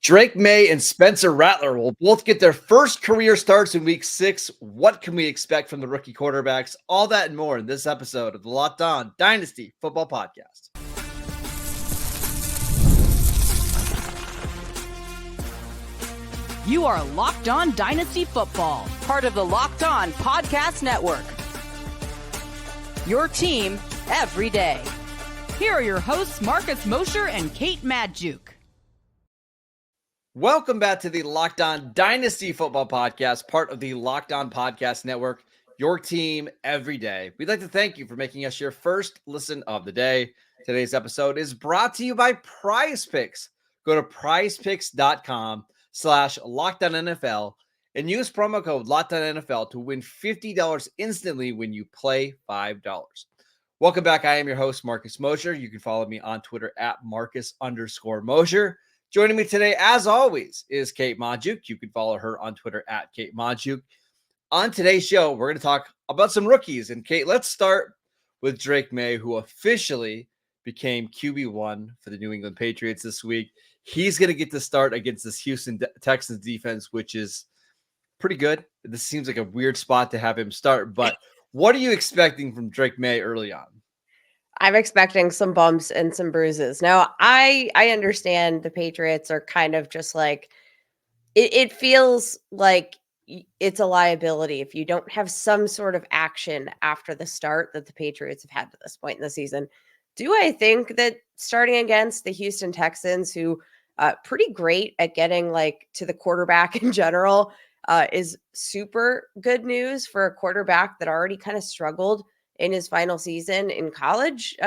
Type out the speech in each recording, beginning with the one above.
Maye and Spencer Rattler will both get their first career starts in week 6. What can we expect from the rookie quarterbacks? All that and more in this episode of the Locked On Dynasty Football Podcast. You are Locked On Dynasty Football, part of the Locked On Podcast Network. Your team every day. Here are your hosts, Marcus Mosher and Kate Madjuk. Welcome back to the Locked On Dynasty Football Podcast, part of the Locked On Podcast Network, your team every day. We'd like to thank you for making us your first listen of the day. Today's episode is brought to you by PrizePicks. Go to prizepicks.com/LockedOnNFL and use promo code LockedOnNFL to win $50 instantly when you play $5. Welcome back. I am your host, Marcus Mosher. You can follow me on Twitter at Marcus_Mosher. Joining me today, as always, is Kate Madjuk. You can follow her on Twitter at Kate Madjuk. On today's show, we're going to talk about some rookies. And Kate, let's start with Drake Maye, who officially became QB1 for the New England Patriots this week. He's going to get to start against this Houston Texans defense, which is pretty good. This seems like a weird spot to have him start, but what are you expecting from Drake Maye early on? I'm expecting some bumps and some bruises. Now, I understand the Patriots are kind of just like, it feels like it's a liability if you don't have some sort of action after the start that the Patriots have had to this point in the season. Do I think that starting against the Houston Texans, who pretty great at getting like to the quarterback in general, is super good news for a quarterback that already kind of struggled in his final season in college,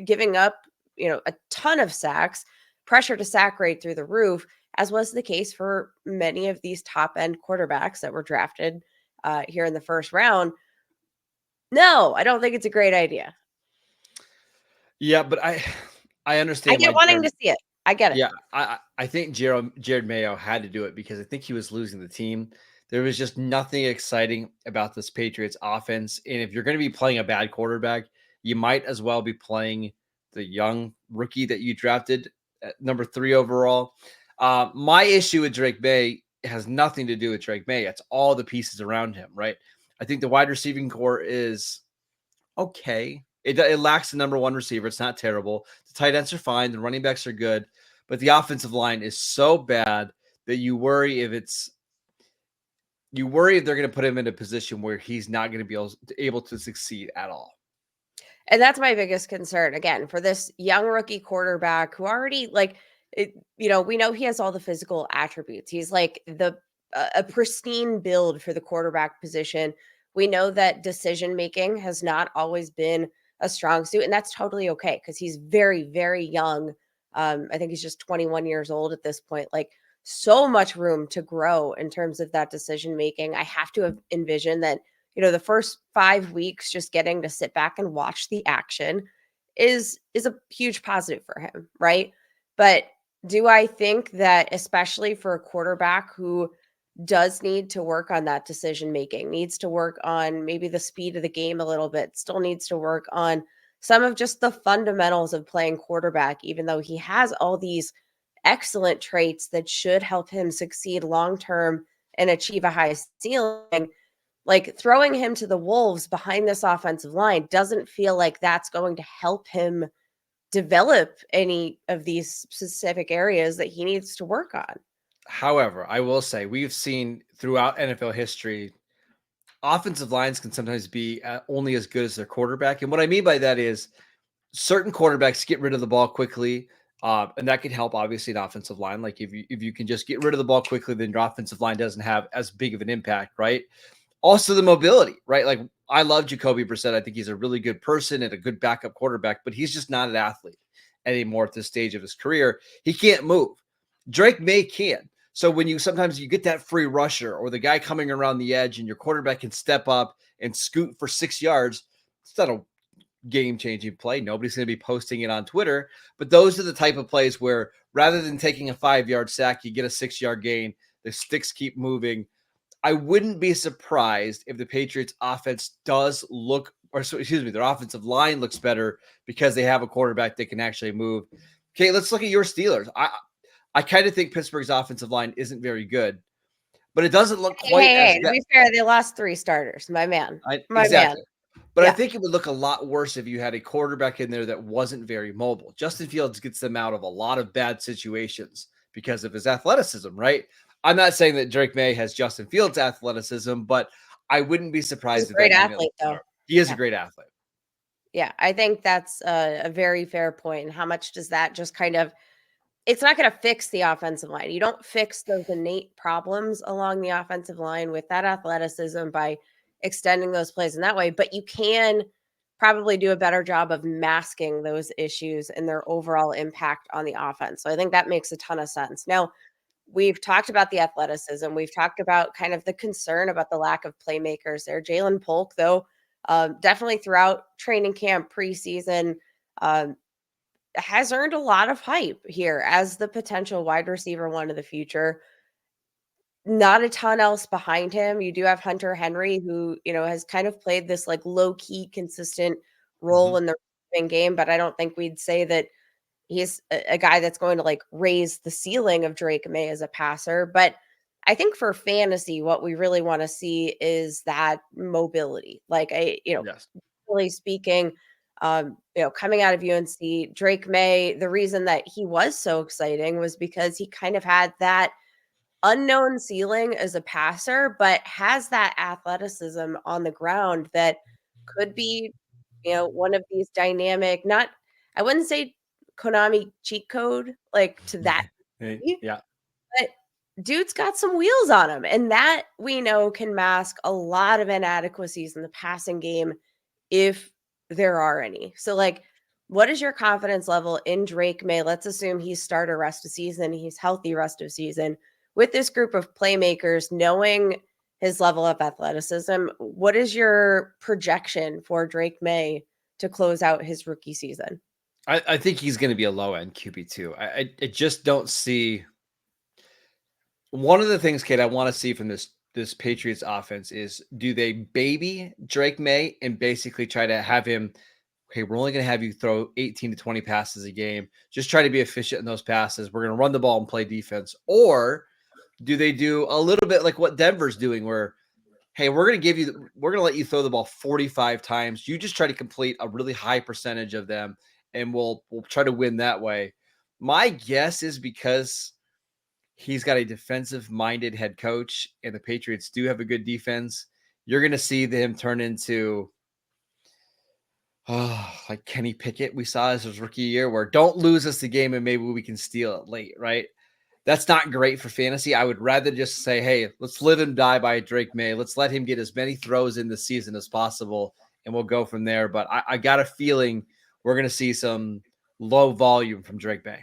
giving up, a ton of sacks, pressure to sack rate through the roof, as was the case for many of these top end quarterbacks that were drafted here in the first round. No, I don't think it's a great idea. Yeah, but I understand. I get wanting to see it. I get it. Yeah, I think Jared Mayo had to do it because I think he was losing the team. There was just nothing exciting about this Patriots offense. And if you're going to be playing a bad quarterback, you might as well be playing the young rookie that you drafted at number 3 overall. My issue with Drake Maye has nothing to do with Drake Maye. It's all the pieces around him, right? I think the wide receiving core is okay. It lacks the number 1 receiver. It's not terrible. The tight ends are fine. The running backs are good. But the offensive line is so bad that you worry if they're going to put him in a position where he's not going to be able to succeed at all. And that's my biggest concern. Again, for this young rookie quarterback who already we know he has all the physical attributes. He's like a pristine build for the quarterback position. We know that decision making has not always been a strong suit, and that's totally okay because he's very, very young. I think he's just 21 years old at this point. Like, so much room to grow in terms of that decision making. I have to envision that, the first 5 weeks just getting to sit back and watch the action is a huge positive for him, right? But do I think that, especially for a quarterback who does need to work on that decision making, needs to work on maybe the speed of the game a little bit, still needs to work on some of just the fundamentals of playing quarterback, even though he has all these excellent traits that should help him succeed long-term and achieve a high ceiling, like throwing him to the wolves behind this offensive line doesn't feel like that's going to help him develop any of these specific areas that he needs to work on. However, I will say we've seen throughout NFL history, offensive lines can sometimes be only as good as their quarterback. And what I mean by that is certain quarterbacks get rid of the ball quickly. And that can help, obviously, an offensive line. Like if you can just get rid of the ball quickly, then your offensive line doesn't have as big of an impact, right? Also, the mobility, right? Like, I love Jacoby Brissett. I think he's a really good person and a good backup quarterback, but he's just not an athlete anymore at this stage of his career. He can't move. Drake Maye can. So when sometimes you get that free rusher or the guy coming around the edge and your quarterback can step up and scoot for 6 yards, it's not a game-changing play. Nobody's going to be posting it on Twitter, but those are the type of plays where rather than taking a 5-yard sack, you get a 6-yard gain. The sticks keep moving. I wouldn't be surprised if the Patriots offense their offensive line looks better because they have a quarterback that can actually move. Okay, let's look at your Steelers. I kind of think Pittsburgh's offensive line isn't very good, but it doesn't look Hey, quite hey, as hey, to bad. be fair, they lost 3 starters, my man. My man. Exactly. But I Yeah. think it would look a lot worse if you had a quarterback in there that wasn't very mobile. Justin Fields gets them out of a lot of bad situations because of his athleticism, right? I'm not saying that Drake May has Justin Fields' athleticism, but I wouldn't be He's a surprised if great that unit athlete, looked though. better. He is a Yeah. great athlete. Yeah, I think that's a very fair point. And how much does that just kind of it's not gonna fix the offensive line. You don't fix those innate problems along the offensive line with that athleticism by extending those plays in that way, but you can probably do a better job of masking those issues and their overall impact on the offense. So I think that makes a ton of sense. Now, we've talked about the athleticism. We've talked about kind of the concern about the lack of playmakers there. Jalen Polk, though, definitely throughout training camp, preseason, um, has earned a lot of hype here as the potential wide receiver one of the future. Not a ton else behind him. You do have Hunter Henry, who, has kind of played this like low key, consistent role Mhm. in the receiving game, but I don't think we'd say that he's a guy that's going to like raise the ceiling of Drake May as a passer. But I think for fantasy, what we really want to see is that mobility. Like Yes. really speaking, coming out of UNC, Drake May, the reason that he was so exciting was because he kind of had that unknown ceiling as a passer, but has that athleticism on the ground that could be, one of these dynamic, not, I wouldn't say Konami cheat code, like to that degree, Yeah. but dude's got some wheels on him. And that we know can mask a lot of inadequacies in the passing game if there are any. So, like, what is your confidence level in Drake May? Let's assume he's starter rest of season, he's healthy rest of season. With this group of playmakers, knowing his level of athleticism, what is your projection for Drake May to close out his rookie season? I think he's going to be a low end QB2. I just don't see one of the things, Kate, I want to see from this Patriots offense is, do they baby Drake May and basically try to have him, okay, we're only going to have you throw 18 to 20 passes a game. Just try to be efficient in those passes. We're going to run the ball and play defense. Or do they do a little bit like what Denver's doing where, hey, we're going to let you throw the ball 45 times. You just try to complete a really high percentage of them and we'll try to win that way. My guess is because he's got a defensive minded head coach and the Patriots do have a good defense, you're going to see them turn into like Kenny Pickett we saw as his rookie year, where don't lose us the game and maybe we can steal it late, right? That's not great for fantasy. I would rather just say, hey, let's live and die by Drake May. Let's let him get as many throws in the season as possible, and we'll go from there. But I got a feeling we're going to see some low volume from Drake May.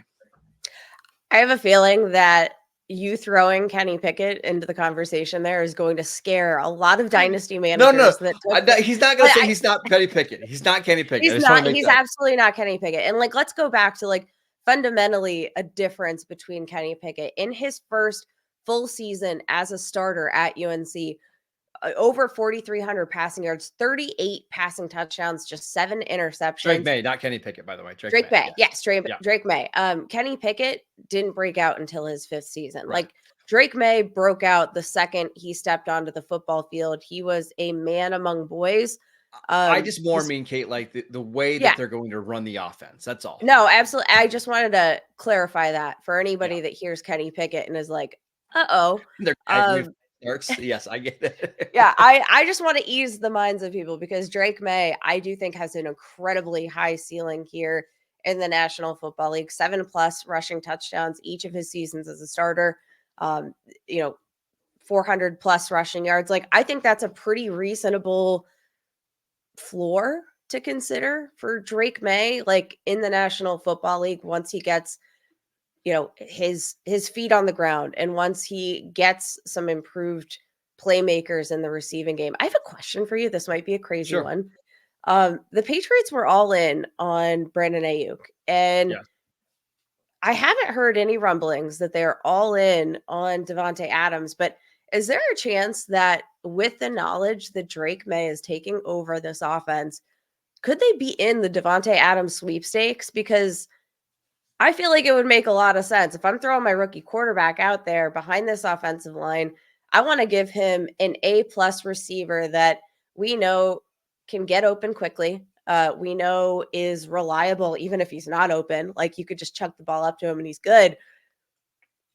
I have a feeling that you throwing Kenny Pickett into the conversation there is going to scare a lot of dynasty No, managers that took he's not going to say he's not Kenny Pickett. He's not Kenny Pickett. I just want to make he's that. absolutely not Kenny Pickett. And like, let's go back to like fundamentally a difference between Kenny Pickett in his first full season as a starter at UNC. Over 4,300 passing yards, 38 passing touchdowns, just 7 interceptions. Drake May, not Kenny Pickett, by the way. Drake May. Yes, Yeah. Drake May. Kenny Pickett didn't break out until his 5th season. Right. Like, Drake May broke out the second he stepped onto the football field. He was a man among boys. I just more mean, Kate, like the way that they're going to run the offense. That's all. No, absolutely. I just wanted to clarify that for anybody Yeah. that hears Kenny Pickett and is like, uh-oh. They're starts. Yes, I get it. Yeah, I just want to ease the minds of people because Drake May, I do think, has an incredibly high ceiling here in the National Football League. 7+ rushing touchdowns each of his seasons as a starter. 400+ rushing yards. Like, I think that's a pretty reasonable floor to consider for Drake May, like in the National Football League, once he gets, his feet on the ground and once he gets some improved playmakers in the receiving game. I have a question for you. This might be a crazy one. The Patriots were all in on Brandon Ayuk, and I haven't heard any rumblings that they're all in on Devontae Adams, but is there a chance that with the knowledge that Drake May is taking over this offense, could they be in the Devontae Adams sweepstakes? Because I feel like it would make a lot of sense. If I'm throwing my rookie quarterback out there behind this offensive line, I want to give him an A-plus receiver that we know can get open quickly. We know is reliable, even if he's not open. Like, you could just chuck the ball up to him and he's good.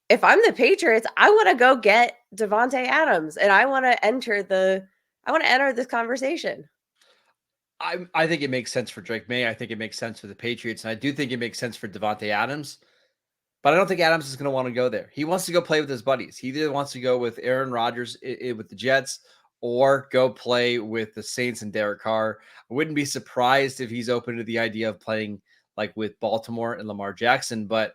If I'm the Patriots, I want to go get Devontae Adams and I want to enter this conversation. I think it makes sense for Drake May. I think it makes sense for the Patriots. And I do think it makes sense for Devontae Adams. But I don't think Adams is going to want to go there. He wants to go play with his buddies. He either wants to go with Aaron Rodgers with the Jets or go play with the Saints and Derek Carr. I wouldn't be surprised if he's open to the idea of playing like with Baltimore and Lamar Jackson, but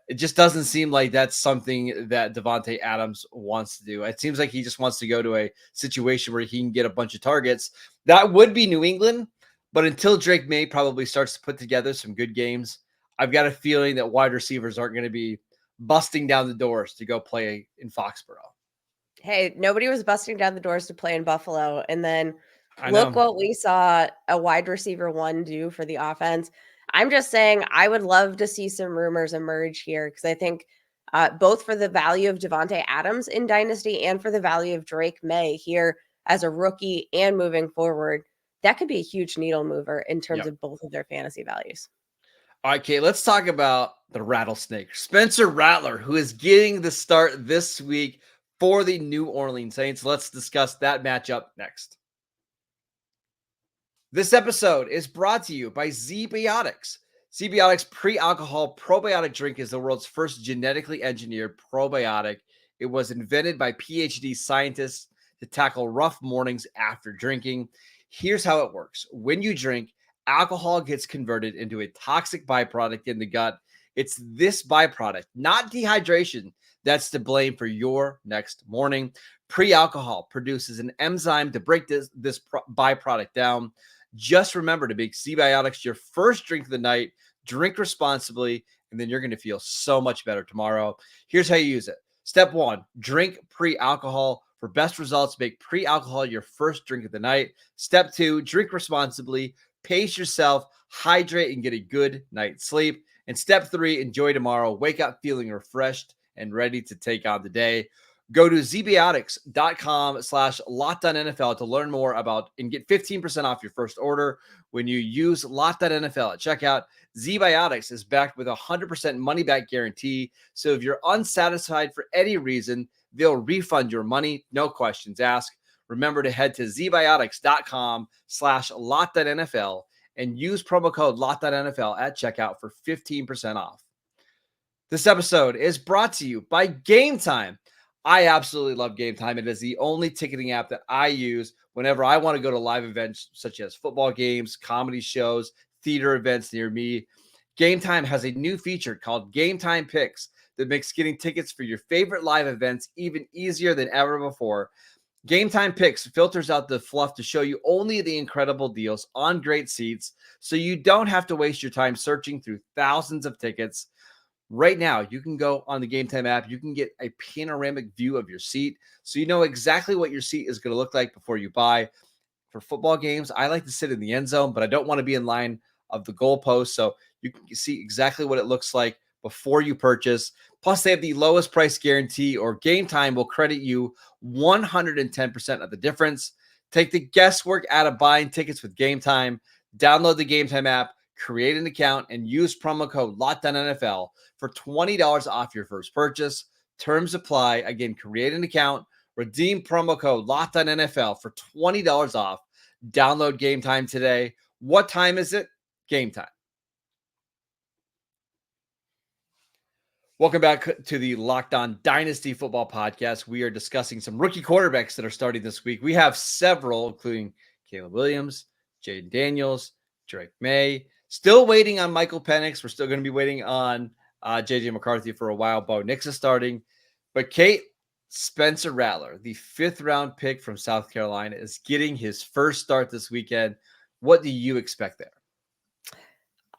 it just doesn't seem like that's something that Devontae Adams wants to do. It seems like he just wants to go to a situation where he can get a bunch of targets. That would be New England, but until Drake May probably starts to put together some good games, I've got a feeling that wide receivers aren't going to be busting down the doors to go play in Foxborough. Hey, nobody was busting down the doors to play in Buffalo. And then I look know. what we saw a wide receiver one do for the offense. I'm just saying I would love to see some rumors emerge here because I think both for the value of Devontae Adams in Dynasty and for the value of Drake May here as a rookie and moving forward, that could be a huge needle mover in terms Yep. of both of their fantasy values. All right, Kate, let's talk about the rattlesnake. Spencer Rattler, who is getting the start this week for the New Orleans Saints. Let's discuss that matchup next. This episode is brought to you by Zbiotics. Zbiotics pre-alcohol probiotic drink is the world's first genetically engineered probiotic. It was invented by PhD scientists to tackle rough mornings after drinking. Here's how it works. When you drink, alcohol gets converted into a toxic byproduct in the gut. It's this byproduct, not dehydration, that's to blame for your next morning. Pre-alcohol produces an enzyme to break this byproduct down. Just remember to make Zbiotics your first drink of the night. Drink responsibly, and then you're going to feel so much better tomorrow. Here's how you use it. Step 1, drink pre-alcohol. For best results, make pre-alcohol your first drink of the night. Step 2, drink responsibly. Pace yourself, hydrate, and get a good night's sleep. And step 3, enjoy tomorrow. Wake up feeling refreshed and ready to take on the day. Go to zbiotics.com/LockedOnNFL to learn more about and get 15% off your first order when you use LockedOnNFL at checkout. Zbiotics is backed with a 100% money-back guarantee. So if you're unsatisfied for any reason, they'll refund your money. No questions asked. Remember to head to zbiotics.com/LockedOnNFL and use promo code LockedOnNFL at checkout for 15% off. This episode is brought to you by Gametime. I absolutely love Gametime. It is the only ticketing app that I use whenever I want to go to live events such as football games, comedy shows, theater events near me. Gametime has a new feature called Gametime Picks that makes getting tickets for your favorite live events even easier than ever before. Gametime Picks filters out the fluff to show you only the incredible deals on great seats, so you don't have to waste your time searching through thousands of tickets. Right now, you can go on the Gametime app. You can get a panoramic view of your seat, so you know exactly what your seat is going to look like before you buy. For football games, I like to sit in the end zone, but I don't want to be in line of the goalpost, so you can see exactly what it looks like before you purchase. Plus, they have the lowest price guarantee, or Gametime will credit you 110% of the difference. Take the guesswork out of buying tickets with Gametime. Download the Gametime app, create an account, and use promo code LOCKEDONNFL for $20 off your first purchase. Terms apply. Again, create an account, redeem promo code LOCKEDONNFL for $20 off. Download Gametime today. What time is it? Gametime. Welcome back to the Locked On Dynasty Football Podcast. We are discussing some rookie quarterbacks that are starting this week. We have several, including Caleb Williams, Jaden Daniels, Drake May. Still waiting on Michael Penix. We're still going to be waiting on J.J. McCarthy for a while. Bo Nix is starting. But Kate, Spencer Rattler, the 5th-round pick from South Carolina, is getting his first start this weekend. What do you expect there?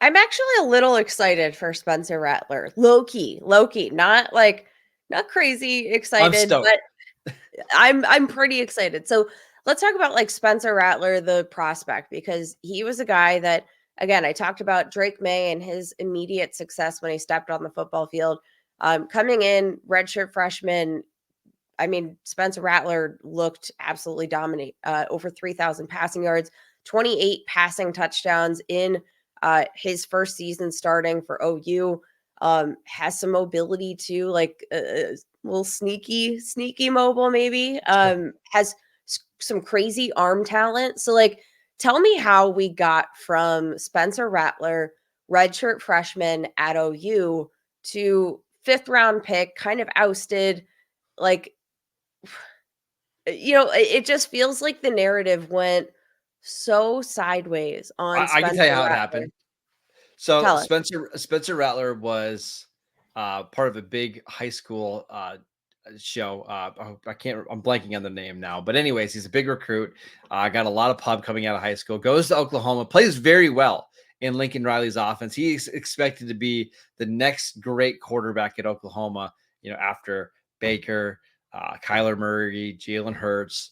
I'm actually a little excited for Spencer Rattler. Low key, not crazy excited, I'm stoked. but I'm pretty excited. So let's talk about like Spencer Rattler, the prospect, because he was a guy that again, I talked about Drake May and his immediate success when he stepped on the football field. Coming in, redshirt freshman, I mean, Spencer Rattler looked absolutely dominant. Over 3,000 passing yards, 28 passing touchdowns in his first season starting for OU. Has some mobility too, like a little sneaky mobile, maybe. Has some crazy arm talent. So, like, tell me how we got from Spencer Rattler, redshirt freshman at OU, to fifth round pick, kind of ousted. Like, it just feels like the narrative went so sideways on I can tell you Spencer how it Rattler. happened. So Tell us. Spencer Rattler was part of a big high school show. I'm blanking on the name now, but anyways, he's a big recruit. Got a lot of pub coming out of high school. Goes to Oklahoma, plays very well in Lincoln Riley's offense. He's expected to be the next great quarterback at Oklahoma. After Baker, Kyler Murray, Jalen Hurts.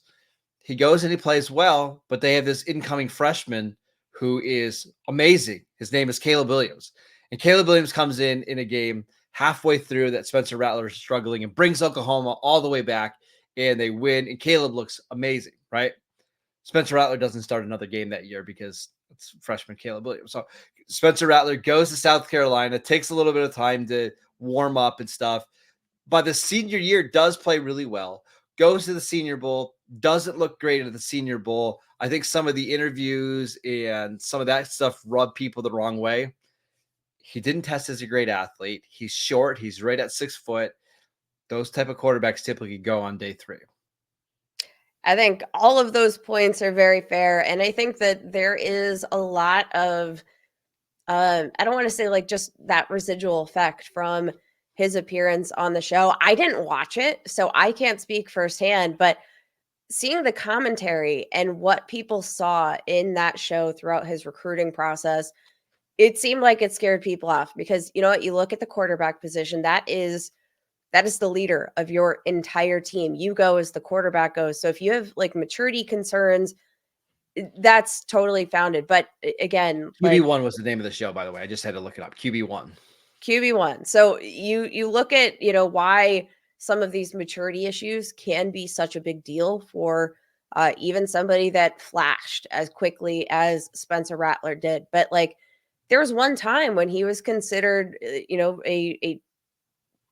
He goes and he plays well, but they have this incoming freshman who is amazing. His name is Caleb Williams. And Caleb Williams comes in a game halfway through that Spencer Rattler is struggling and brings Oklahoma all the way back, and they win. And Caleb looks amazing, right? Spencer Rattler doesn't start another game that year because it's freshman Caleb Williams. So Spencer Rattler goes to South Carolina, takes a little bit of time to warm up and stuff. By the senior year, does play really well, goes to the Senior Bowl, doesn't look great at the Senior Bowl. I think some of the interviews and some of that stuff rub people the wrong way. He didn't test as a great athlete. He's short. He's right at 6 foot. Those type of quarterbacks typically go on day 3. I think all of those points are very fair. And I think that there is a lot of, I don't want to say like just that residual effect from his appearance on the show. I didn't watch it, so I can't speak firsthand, but seeing the commentary and what people saw in that show throughout his recruiting process, it seemed like it scared people off because you know what? You look at the quarterback position, that is the leader of your entire team. You go as the quarterback goes. So if you have like maturity concerns, that's totally founded. But again, like QB1 was the name of the show, by the way. I just had to look it up. QB1. QB1. So you look at, why some of these maturity issues can be such a big deal for even somebody that flashed as quickly as Spencer Rattler did. But like there was one time when he was considered, a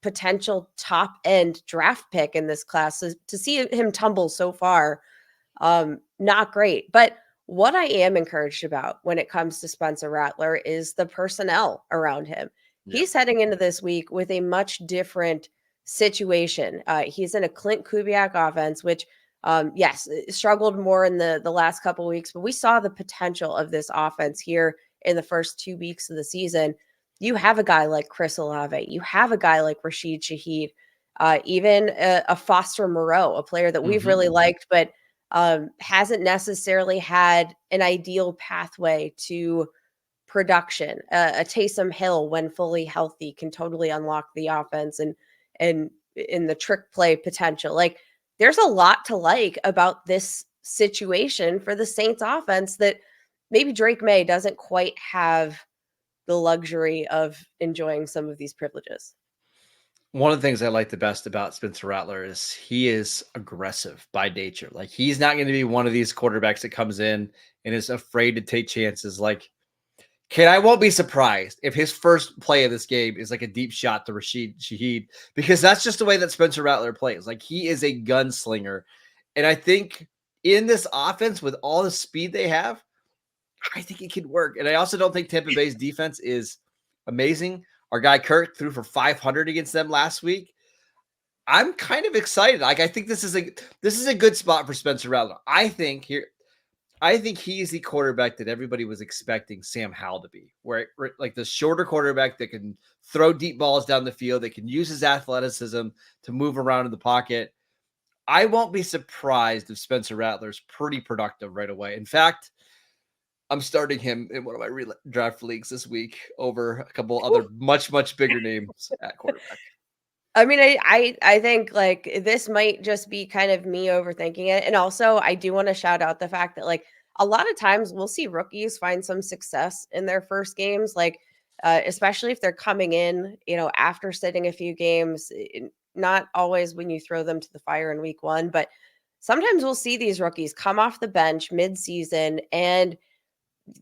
potential top end draft pick in this class. So to see him tumble so far, not great. But what I am encouraged about when it comes to Spencer Rattler is the personnel around him. Yeah. He's heading into this week with a much different situation. He's in a Clint Kubiak offense, which, yes, struggled more in the last couple of weeks, but we saw the potential of this offense here in the first 2 weeks of the season. You have a guy like Chris Olave. You have a guy like Rashid Shaheed, even a Foster Moreau, a player that we've really liked, but hasn't necessarily had an ideal pathway to production. A Taysom Hill, when fully healthy, can totally unlock the offense and in the trick play potential. Like there's a lot to like about this situation for the Saints offense that maybe Drake May doesn't quite have the luxury of enjoying some of these privileges. One of the things I like the best about Spencer Rattler is he is aggressive by nature. Like he's not going to be one of these quarterbacks that comes in and is afraid to take chances. Like, I won't be surprised if his first play of this game is like a deep shot to Rashid Shaheed, because that's just the way that Spencer Rattler plays. Like he is a gunslinger. And I think in this offense with all the speed they have, I think it could work. And I also don't think Tampa Bay's defense is amazing. Our guy Kirk threw for 500 against them last week. I'm kind of excited. Like I think this is a good spot for Spencer Rattler. I think he is the quarterback that everybody was expecting Sam Howell to be, where like the shorter quarterback that can throw deep balls down the field, that can use his athleticism to move around in the pocket. I won't be surprised if Spencer Rattler's pretty productive right away. In fact, I'm starting him in one of my draft leagues this week over a couple other much, much bigger names at quarterback. I mean, I think like this might just be kind of me overthinking it. And also I do want to shout out the fact that like a lot of times we'll see rookies find some success in their first games, like especially if they're coming in, after sitting a few games. Not always when you throw them to the fire in week one, but sometimes we'll see these rookies come off the bench mid-season and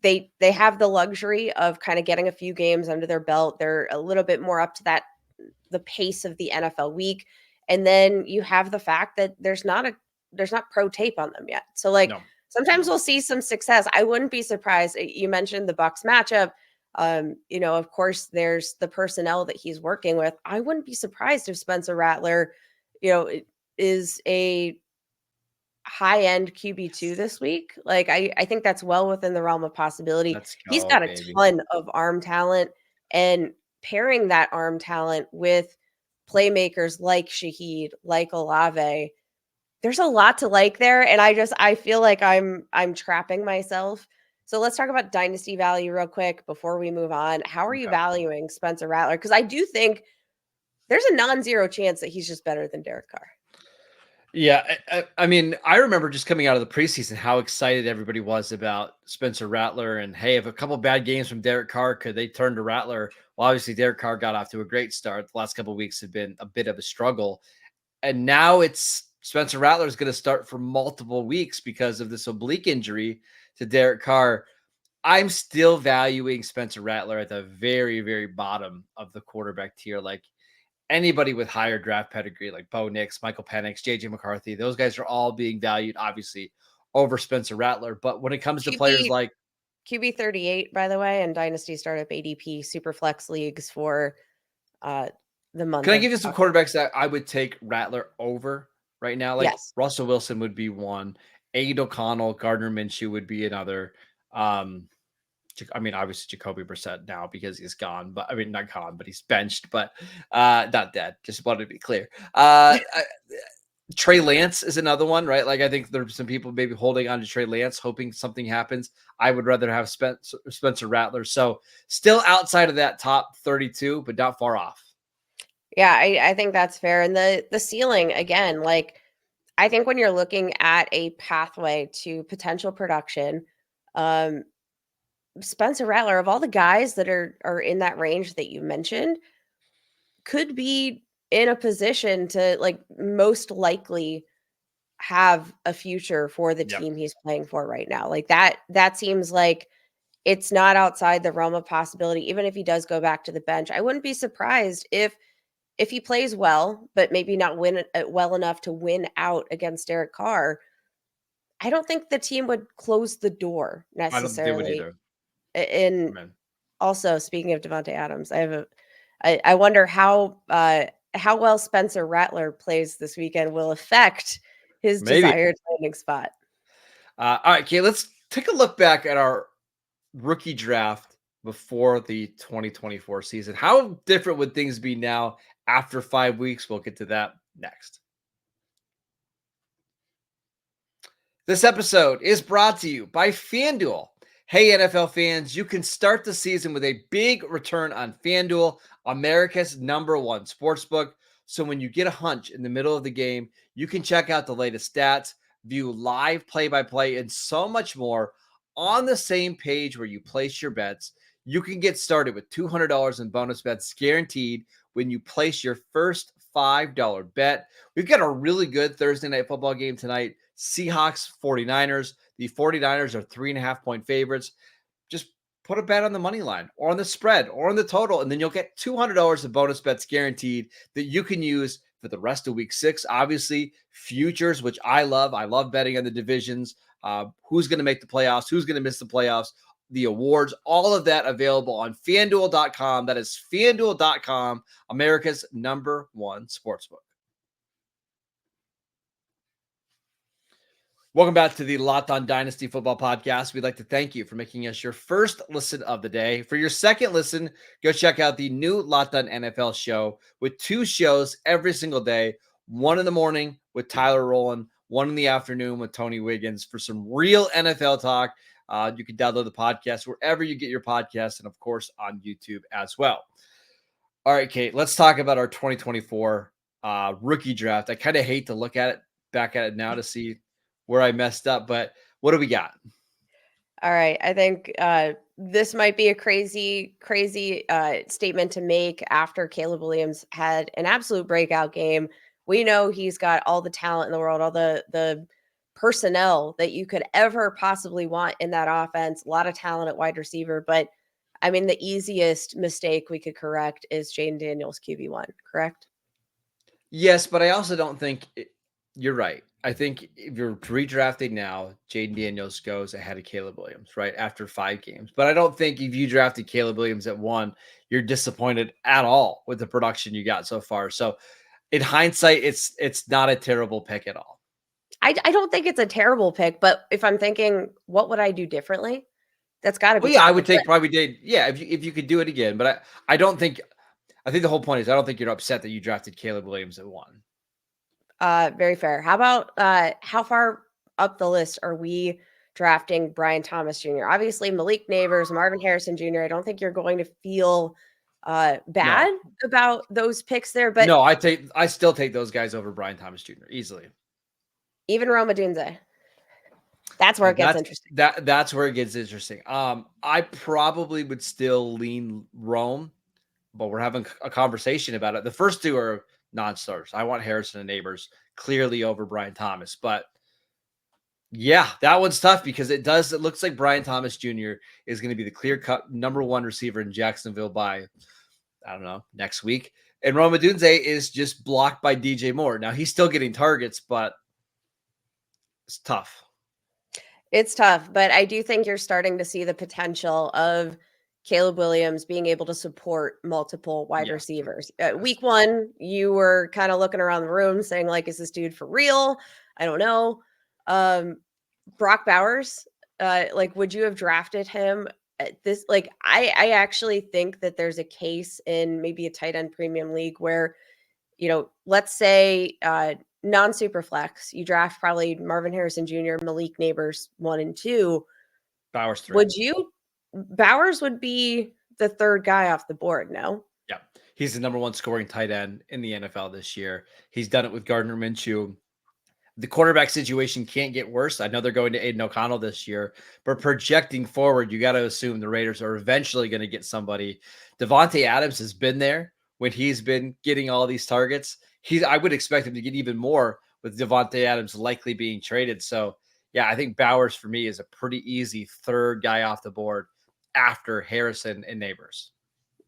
they have the luxury of kind of getting a few games under their belt. They're a little bit more up to the pace of the NFL week. And then you have the fact that there's not pro tape on them yet. So like No. sometimes we'll see some success. I wouldn't be surprised. You mentioned the Bucks matchup. Of course there's the personnel that he's working with. I wouldn't be surprised if Spencer Rattler, is a high-end QB2 this week. Like I think that's well within the realm of possibility. Let's He's go, got a baby. ton of arm talent, and pairing that arm talent with playmakers like Shaheed, like Olave, there's a lot to like there. And I feel like I'm trapping myself. So let's talk about dynasty value real quick before we move on. How are you Okay. valuing Spencer Rattler? Because I do think there's a non-zero chance that he's just better than Derek Carr. Yeah, I mean, I remember just coming out of the preseason how excited everybody was about Spencer Rattler, and hey, if a couple bad games from Derek Carr could they turn to Rattler? Well, obviously Derek Carr got off to a great start. The last couple of weeks have been a bit of a struggle, and now it's Spencer Rattler is going to start for multiple weeks because of this oblique injury to Derek Carr. I'm still valuing Spencer Rattler at the very, very bottom of the quarterback tier. Like anybody with higher draft pedigree, like Bo Nix, Michael Penix, JJ McCarthy, those guys are all being valued, obviously, over Spencer Rattler. But when it comes to players QB like, QB 38, by the way, and Dynasty Startup ADP super flex leagues for uh the month can I of give you some quarterbacks that I would take Rattler over right now? Like yes. Russell Wilson would be one, Aid O'Connell, Gardner Minshew would be another. Um, I mean, obviously Jacoby Brissett now because he's gone, but I mean, not gone, but he's benched, but not dead. Just wanted to be clear. Trey Lance is another one, right? Like I think there's some people maybe holding on to Trey Lance, hoping something happens. I would rather have Spencer Rattler. So still outside of that top 32, but not far off. Yeah, I think that's fair. And the ceiling again, like I think when you're looking at a pathway to potential production, um, Spencer Rattler, of all the guys that are in that range that you mentioned, could be in a position to like most likely have a future for the Yep. team he's playing for right now. Like that seems like it's not outside the realm of possibility. Even if he does go back to the bench, I wouldn't be surprised if he plays well, but maybe not win it well enough to win out against Derek Carr. I don't think the team would close the door I don't think they would necessarily. either. And Man. also, speaking of Devontae Adams, I wonder how well Spencer Rattler plays this weekend will affect his Maybe. desired landing spot. All right, okay, let's take a look back at our rookie draft before the 2024 season. How different would things be now after 5 weeks? We'll get to that next. This episode is brought to you by FanDuel. Hey, NFL fans, you can start the season with a big return on FanDuel, America's #1 sportsbook. So when you get a hunch in the middle of the game, you can check out the latest stats, view live play-by-play, and so much more on the same page where you place your bets. You can get started with $200 in bonus bets guaranteed when you place your first $5 bet. We've got a really good Thursday night football game tonight. Seahawks 49ers. The 49ers are 3.5-point favorites. Just put a bet on the money line or on the spread or on the total, and then you'll get $200 of bonus bets guaranteed that you can use for the rest of week 6. Obviously, futures, which I love. I love betting on the divisions. Who's going to make the playoffs? Who's going to miss the playoffs? The awards, all of that available on FanDuel.com. That is FanDuel.com, America's #1 sportsbook. Welcome back to the Locked On Dynasty Football Podcast. We'd like to thank you for making us your first listen of the day. For your second listen, go check out the new Locked On NFL show with 2 shows every single day. One in the morning with Tyler Rowland, one in the afternoon with Tony Wiggins for some real NFL talk. You can download the podcast wherever you get your podcasts and, of course, on YouTube as well. All right, Kate, let's talk about our 2024 rookie draft. I kind of hate to look at it, back at it now to see where I messed up, but what do we got? All right. I think this might be a crazy statement to make after Caleb Williams had an absolute breakout game. We know he's got all the talent in the world, all the personnel that you could ever possibly want in that offense. A lot of talent at wide receiver, but I mean, the easiest mistake we could correct is Jane Daniels QB1, correct? Yes, but I also don't think you're right. I think if you're redrafting now, Jaden Daniels goes ahead of Caleb Williams, right? After 5 games. But I don't think if you drafted Caleb Williams at 1, you're disappointed at all with the production you got so far. So in hindsight, it's not a terrible pick at all. I don't think it's a terrible pick, but if I'm thinking, what would I do differently? That's got to be Well, yeah, I top would of the take probably did. Yeah, if you could do it again, but I don't think. I think the whole point is I don't think you're upset that you drafted Caleb Williams at 1. Very fair. How about how far up the list are we drafting Brian Thomas Jr.? Obviously, Malik Neighbors, Marvin Harrison Jr. I don't think you're going to feel No, bad about those picks there, but no, I still take those guys over Brian Thomas Jr. easily. even Roma Dunze. That's where it gets interesting. That's where it gets interesting. I probably would still lean Rome, but we're having a conversation about it. The first 2 are non-starters. I want Harrison and Neighbors clearly over Brian Thomas, but yeah, that one's tough because it looks like Brian Thomas Jr. is going to be the clear-cut number 1 receiver in Jacksonville by, I don't know, next week. And Rome Odunze is just blocked by DJ Moore. Now he's still getting targets, but it's tough. It's tough, but I do think you're starting to see the potential of Caleb Williams being able to support multiple wide Yeah. receivers. Week 1, you were kind of looking around the room saying, like, is this dude for real? I don't know. Brock Bowers, like, would you have drafted him at this? Like, I actually think that there's a case in maybe a tight end premium league where, let's say non-super flex, you draft probably Marvin Harrison Jr., Malik Neighbors 1 and 2. Bowers 3. Bowers would be the 3rd guy off the board, no? Yeah. He's the number 1 scoring tight end in the NFL this year. He's done it with Gardner Minshew. The quarterback situation can't get worse. I know they're going to Aiden O'Connell this year, but projecting forward, you got to assume the Raiders are eventually going to get somebody. Devontae Adams has been there when he's been getting all these targets. I would expect him to get even more with Devontae Adams likely being traded. So, yeah, I think Bowers for me is a pretty easy 3rd guy off the board after Harrison and Neighbors.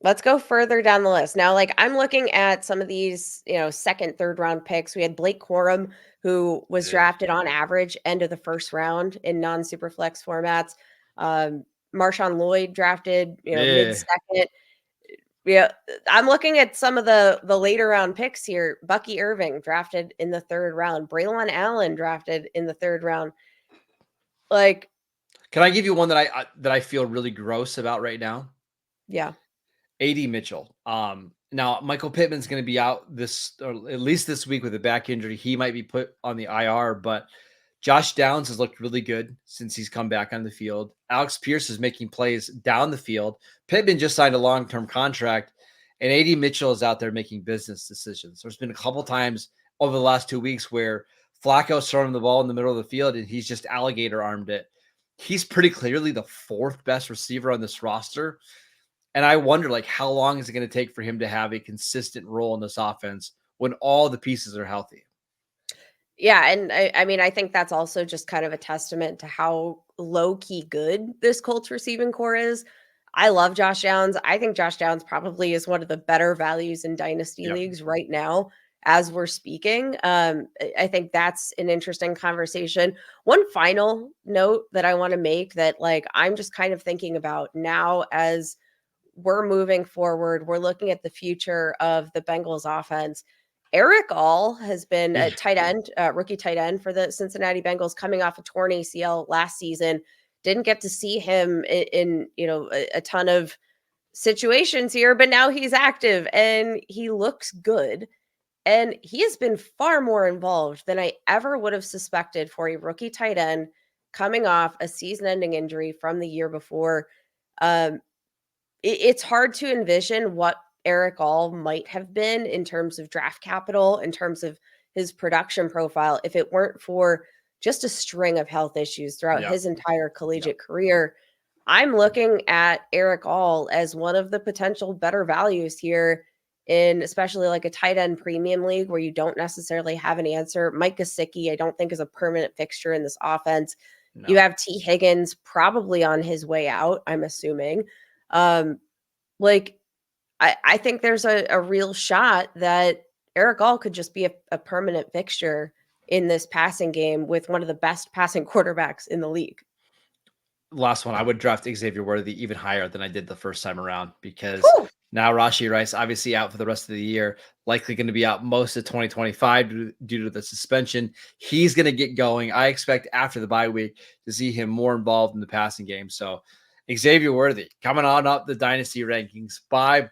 Let's go further down the list. Now, like, I'm looking at some of these, 2nd, 3rd round picks. We had Blake Corum, who was drafted on average end of the 1st round in non-super flex formats. Marshawn Lloyd drafted, mid-second. Yeah, I'm looking at some of the later round picks here. Bucky Irving drafted in the 3rd round. Braylon Allen drafted in the 3rd round. Like, can I give you one that I feel really gross about right now? Yeah. AD Mitchell. Now Michael Pittman's going to be out or at least this week with a back injury. He might be put on the IR, but Josh Downs has looked really good since he's come back on the field. Alex Pierce is making plays down the field. Pittman just signed a long-term contract, and AD Mitchell is out there making business decisions. There's been a couple times over the last 2 weeks where Flacco's throwing the ball in the middle of the field, and he's just alligator armed it. He's pretty clearly the 4th best receiver on this roster. And I wonder, like, how long is it going to take for him to have a consistent role in this offense when all the pieces are healthy? Yeah, and I mean, I think that's also just kind of a testament to how low-key good this Colts receiving core is. I love Josh Downs. I think Josh Downs probably is one of the better values in dynasty leagues right now as we're speaking. I think that's an interesting conversation. One final note that I want to make that, like, I'm just kind of thinking about now as we're moving forward, we're looking at the future of the Bengals offense. Eric All has been a tight end, rookie tight end for the Cincinnati Bengals, coming off a torn ACL last season. Didn't get to see him in a ton of situations here, but now he's active and he looks good. And he has been far more involved than I ever would have suspected for a rookie tight end coming off a season-ending injury from the year before. It's hard to envision what Eric All might have been in terms of draft capital, in terms of his production profile, if it weren't for just a string of health issues throughout Yeah. his entire collegiate career. I'm looking at Eric All as one of the potential better values here in especially like a tight end premium league where you don't necessarily have an answer. Mike Gesicki, I don't think is a permanent fixture in this offense. No. You have T. Higgins probably on his way out, I'm assuming. Like I think there's a real shot that Eric All could just be a permanent fixture in this passing game with one of the best passing quarterbacks in the league. Last one, I would draft Xavier Worthy even higher than I did the first time around because Whew. now Rashee Rice obviously out for the rest of the year, likely going to be out most of 2025 due to the suspension. He's going to get going. I expect after the bye week to see him more involved in the passing game. So Xavier Worthy coming on up the dynasty rankings. Bye.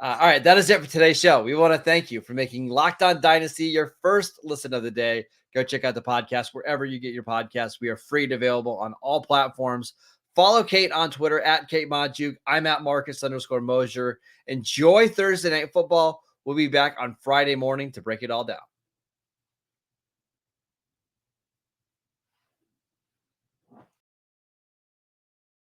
All right, that is it for today's show. We want to thank you for making Locked On Dynasty your first listen of the day. Go check out the podcast wherever you get your podcasts. We are free and available on all platforms. Follow Kate on Twitter at Kate Modjuk. I'm at Marcus_Mosier. Enjoy Thursday Night Football. We'll be back on Friday morning to break it all down.